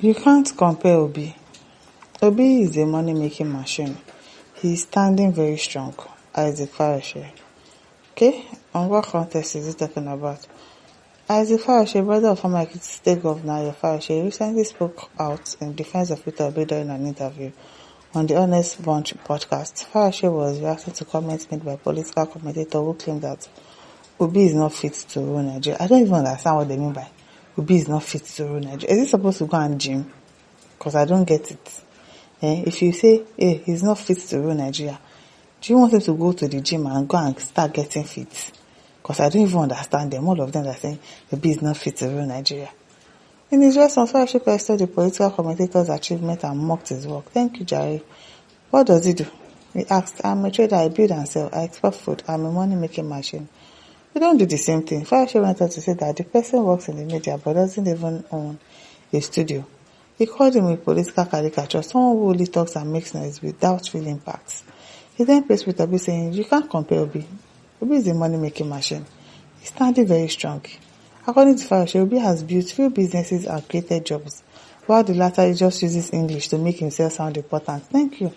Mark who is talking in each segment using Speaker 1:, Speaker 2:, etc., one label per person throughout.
Speaker 1: You can't compare Obi. Obi is a money-making machine. He's standing very strong as a Fayose. Okay? On what context is he talking about? As a Fayose, brother of former state governor Fayose, recently spoke out in defense of Peter Obi during an interview on the Honest Bunch podcast. Fayose was reacting to comments made by political commentator who claimed that Obi is not fit to rule Nigeria. I don't even understand what they mean by Obi is not fit to rule Nigeria. Is he supposed to go and gym? Because I don't get it. If you say, hey, he's not fit to rule Nigeria, do you want him to go to the gym and go and start getting fit? Because I don't even understand them. All of them are saying Obi is not fit to rule Nigeria. In his response, Fayose questioned the political commentator's achievement and mocked his work. Thank you, Jerry. What does he do? He asked, I'm a trader, I build and sell, I export food, I'm a money-making machine. We don't do the same thing. Fayose went on to say that the person works in the media but doesn't even own a studio. He called him a political caricature, someone who only talks and makes noise without real impacts. He then praised Peter Obi, saying, you can't compare Obi. Obi is a money-making machine. He's standing very strong. According to Fayose, Obi has built few businesses and created jobs, while the latter just uses English to make himself sound important. Thank you.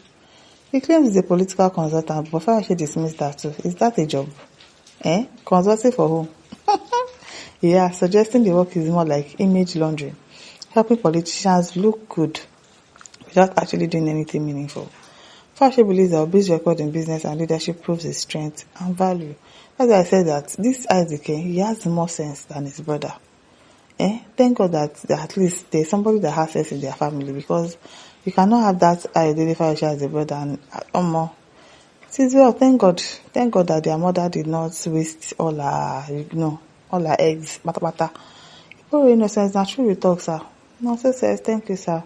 Speaker 1: He claims he's a political consultant, but Fayose dismissed that too. Is that a job? Consulting for whom? Yeah, suggesting the work is more like image laundering, helping politicians look good without actually doing anything meaningful. Fayose believes that Obi's record in business and leadership proves his strength and value. As I said that this Isaac, he has more sense than his brother. Thank God that at least there's somebody that has sense in their family, because you cannot have that Ayodele Fayose as a brother and more. It is well, thank God that their mother did not waste all her eggs, bata. Oh, innocence, not true we talk, sir. Nonsense says, thank you, sir.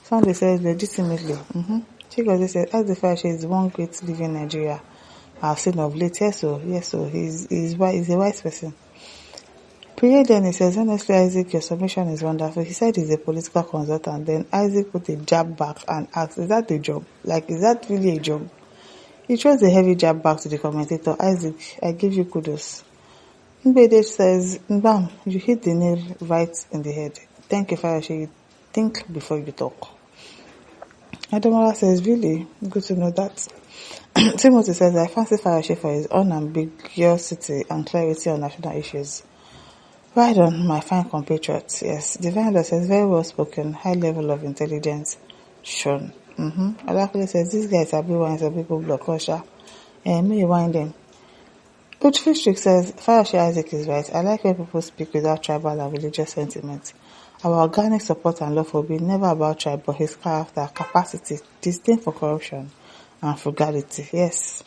Speaker 1: Sunday says, legitimately. Chigozie says, as the Fayose is one great living Nigeria I've seen of late. Yes, so he's a wise person. Priya then says, honestly, Isaac, your submission is wonderful. He said he's a political consultant. Then Isaac put a jab back and asked, is that a job? Like, is that really a job? He throws a heavy jab back to the commentator. Isaac, I give you kudos. Mbede says, Mbam, you hit the nail right in the head. Thank you, Fayose. You think before you talk. Ademola says, really? Good to know that. Timothy says, I fancy Fayose for his unambiguosity and clarity on national issues. Right on, my fine compatriots. Yes, Divine says, very well spoken, high level of intelligence shown. Alakule says, these guys are big wines of people block culture. May you wind them. Uchifistrick says, Fayose Isaac is right. I like when people speak without tribal and religious sentiment. Our organic support and love for Obi never about tribe, but his character, capacity, disdain for corruption, and frugality. Yes.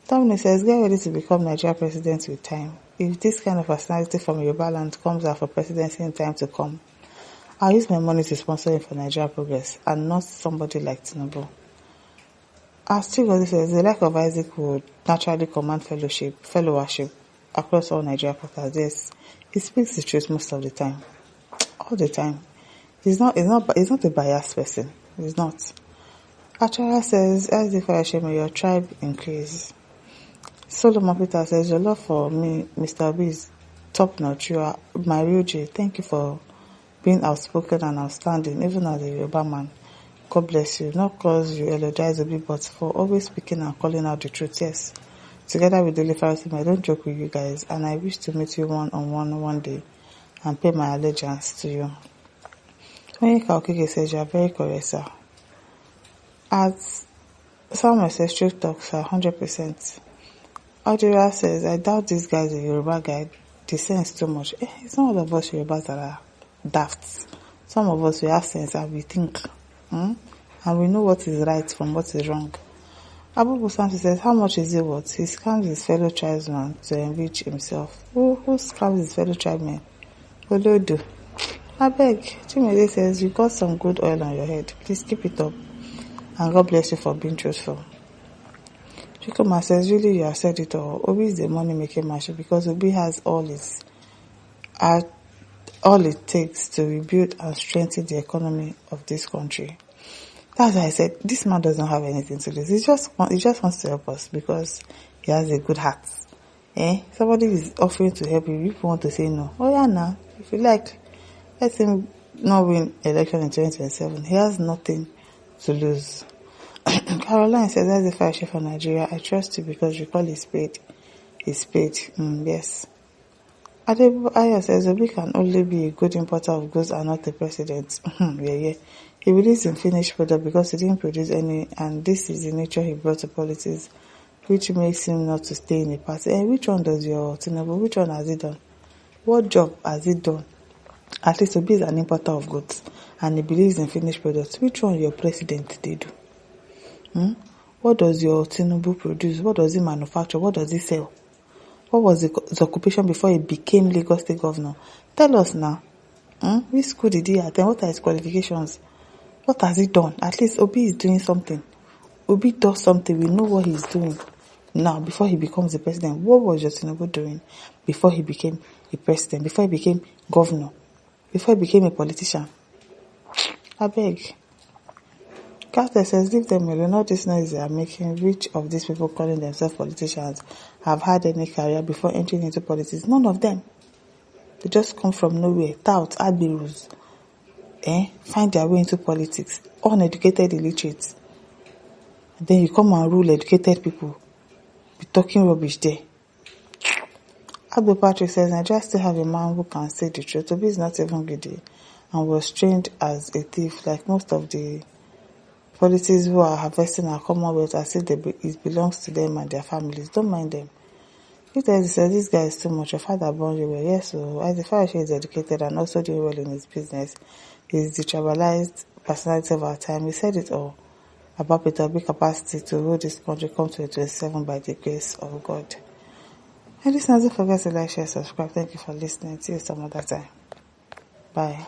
Speaker 1: Dominic says, get ready to become Nigeria president with time. If this kind of personality from Yoruba land comes out for presidency in time to come, I'll use my money to sponsor him for Nigeria progress and not somebody like Tinubu. As Chigozie says, the lack of Isaac would naturally command followership across all Nigeria portals. Yes, he speaks the truth most of the time. All the time. He's not a biased person. He's not. Achara says, Isaac Fayose, may your tribe increase. Solomon Peter says, your love for me, Mr. Obi, is top notch. You are my real J. Thank you for being outspoken and outstanding, even as a Yoruba man. God bless you. Not cause you eulogize Obi, but for always speaking and calling out the truth. Yes. Together with Daily Fayose, I don't joke with you guys, and I wish to meet you one-on-one one day and pay my allegiance to you. Wike Okeke says, you are very correct, sir. As Samuel says, truth talk, sir, 100%. Audira says, I doubt this guy is a Yoruba guy. The sense too much. It's not all of us Yorubas that are daft. Some of us, we have sense and we think. And we know what is right from what is wrong. Abu Busanti says, how much is it worth? He scams his fellow tribesmen to enrich himself. Who scams his fellow tribesmen? Olodo. I beg. Chimede says, you got some good oil on your head. Please keep it up. And God bless you for being truthful. Chikoma says, really, you have said it all. Obi is the money-making machine because Obi has all it takes to rebuild and strengthen the economy of this country. That's why I said, this man does not have anything to lose. He just wants to help us because he has a good heart. Somebody is offering to help you. You want to say no. Oh yeah, now. If you like, let him not win election in 2027. He has nothing to lose. Caroline says, that's the fire chief for Nigeria. I trust you because you call his paid. He's paid. Yes. Adebayo says, Obi can only be a good importer of goods and not the president. Yeah. He released in finished product because he didn't produce any, and this is the nature he brought to politics, which makes him not to stay in a party. And which one does your Tinubu? Which one has he done? What job has he done? At least Obi is an importer of goods, and he believes in finished products. Which one your president they do? What does your Tinubu produce? What does he manufacture? What does he sell? What was his occupation before he became Lagos State Governor? Tell us now. Which school did he attend? What are his qualifications? What has he done? At least Obi is doing something. Obi does something. We know what he's doing now before he becomes the president. What was your Tinubu doing before he became a president? Before he became governor? Before he became a politician? I beg. Carter says, leave them alone. All this noise they are making. Which of these people calling themselves politicians have had any career before entering into politics? None of them. They just come from nowhere. Tout, admirals. Find their way into politics. Uneducated illiterates. And then you come and rule educated people. Be talking rubbish there. Agbo Patrick says, Nigeria still have a man who can say the truth. Obi is not even greedy and was trained as a thief like most of the politics who are harvesting our commonwealth as if it belongs to them and their families. Don't mind them. If there says this guy is too much, your father born you well. Yes, so as the Fayose is educated and also doing well in his business, he's the tribalized personality of our time. He said it all about Peter Obi's capacity to rule this country come to 27 by the grace of God. And listeners, don't forget to like, share, subscribe. Thank you for listening. See you some other time. Bye.